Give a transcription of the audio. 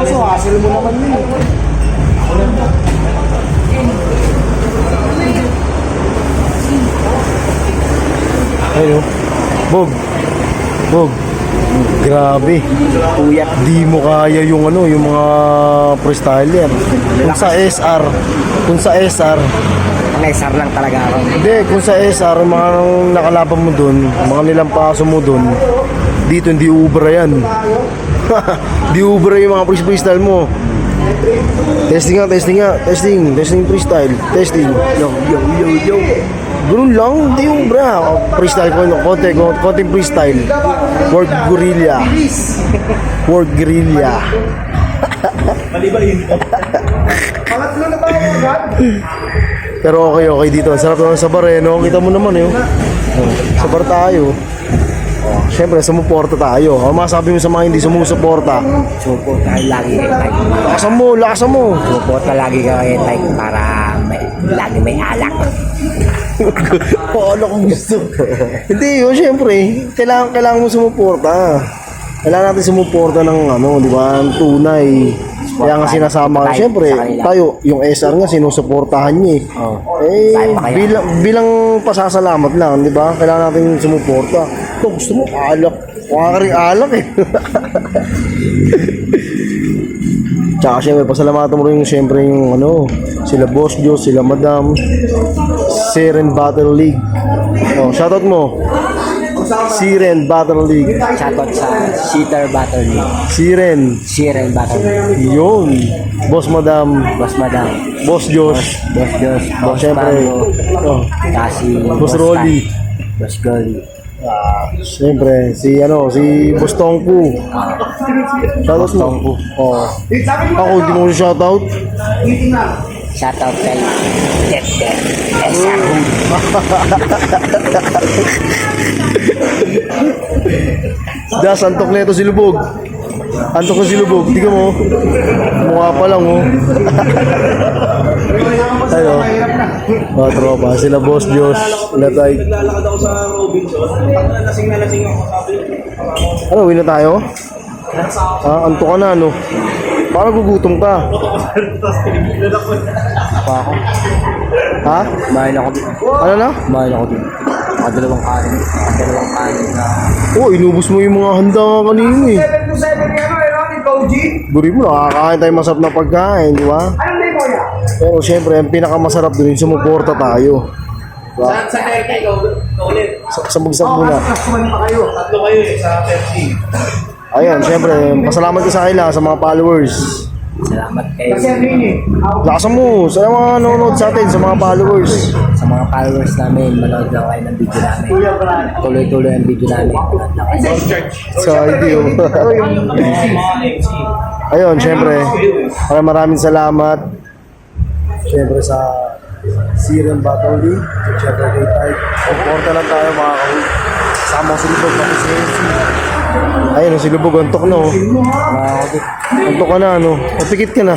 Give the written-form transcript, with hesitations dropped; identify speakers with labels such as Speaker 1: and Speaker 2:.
Speaker 1: Kaso, hassle mo naman yun. Ayun, Bog. Bog. Grabe.
Speaker 2: Puyat.
Speaker 1: Di mo kaya yung ano, yung mga freestyler. Kung sa SR,
Speaker 2: Ang SR lang talaga ako.
Speaker 1: hindi, kung sa SR, yung mga nakalaban mo dun, mga nilampaso mo dun, dito hindi ubra yan. Di ubra yung mga freestyle mo. Testing freestyle, testing.
Speaker 2: Yo.
Speaker 1: Ganun lang, di ubra. Freestyle ko, konting freestyle. Word guerrilla.
Speaker 3: Pangatlo na tayo agad.
Speaker 1: Pero okay dito. Ang sarap naman sa bar eh, no? Kita mo naman yun. Sa bar tayo. Siyempre, sumuporta tayo. Ano masabi mo sa mga hindi sumusuporta?
Speaker 2: Sumuporta lagi kay Tyke.
Speaker 1: Lakasan mo.
Speaker 2: Sumuporta lagi kay Tyke para lagi may alak.
Speaker 1: Ano kung gusto? Hindi yun, siyempre. Kailangan mo sumuporta. Kailangan natin sumuporta ng di ba? Ang tunay. Kaya nga sinasama ka, siyempre, tayo, yung SR nga, sinusuportahan niya eh. Bilang pasasalamat lang, di ba? Kailangan natin sumuporta. Ito, gusto mo, alak. Mukha ka rin alak eh. Tsaka siyempre, pasalamatan mo rin siyempre yung sila Boss Diyos, sila Madam, Siren Battle League. Shoutout mo. Siren Battle League.
Speaker 2: Shoutout sa Cheater Battle League.
Speaker 1: Siren
Speaker 2: Battle League.
Speaker 1: yun. Boss Madam,
Speaker 2: Boss Madam.
Speaker 1: Boss Diyos.
Speaker 2: Boss
Speaker 1: Siyempre.
Speaker 2: Pablo. Kasi
Speaker 1: Boss Rolly.
Speaker 2: Boss Golly.
Speaker 1: Siyempre, si Boss Tongku. Shoutout mo. Ako, hindi mo shoutout.
Speaker 2: Shoutout kay Jet SR.
Speaker 1: Das, antok na ito si Lubog. Antok na si Lubog. Tingnan mo. Mukha pa lang, oh. Ayo. Tropa. Sila Boss Diyos. Sila Tay.
Speaker 3: Naglalakad ako sa Robinson. Lasing na lasing ako. Sabi
Speaker 1: Ano, win na tayo? Antok ka na, Parang gugutom ka.
Speaker 2: Pa ako.
Speaker 1: Ha?
Speaker 2: Kumain ako din.
Speaker 1: Ano na?
Speaker 2: Kumain ako din. Dalawang kanin na.
Speaker 1: Inubos mo yung mga handa kanina eh.
Speaker 3: 7 to 7 ni ni Koji.
Speaker 1: Buri mo, nakakain tayo masarap na pagkain, di ba?
Speaker 3: Anong name mo niya?
Speaker 1: Pero syempre, ang pinakamasarap doon yung sumuporta tayo. Diba?
Speaker 3: Sa Turkey, ulit.
Speaker 1: Sabog-sabog muna.
Speaker 3: Kumain pa kayo. Tatlo kayo sa Pepsi.
Speaker 1: Ayun, syempre, pasalamat ko sa kanila, sa mga followers.
Speaker 2: Salamat kay
Speaker 3: Kasi ano yun eh.
Speaker 1: Lakasan mo, sa mga nanonood sa atin, sa mga followers.
Speaker 2: sa mga followers namin. Manood lang kayo ng video namin. Tuloy-tuloy ang video namin. Manood lang kayo.
Speaker 1: Sa video. Ayun, syempre, maraming salamat. Syempre sa Siren Battle League. Syempre kay Type. Supporta lang tayo mga kahul. Sama ko si Lubog, pati si Nancy. Ayun, si Lubog, antok na. Antok ka na, Pikit ka na.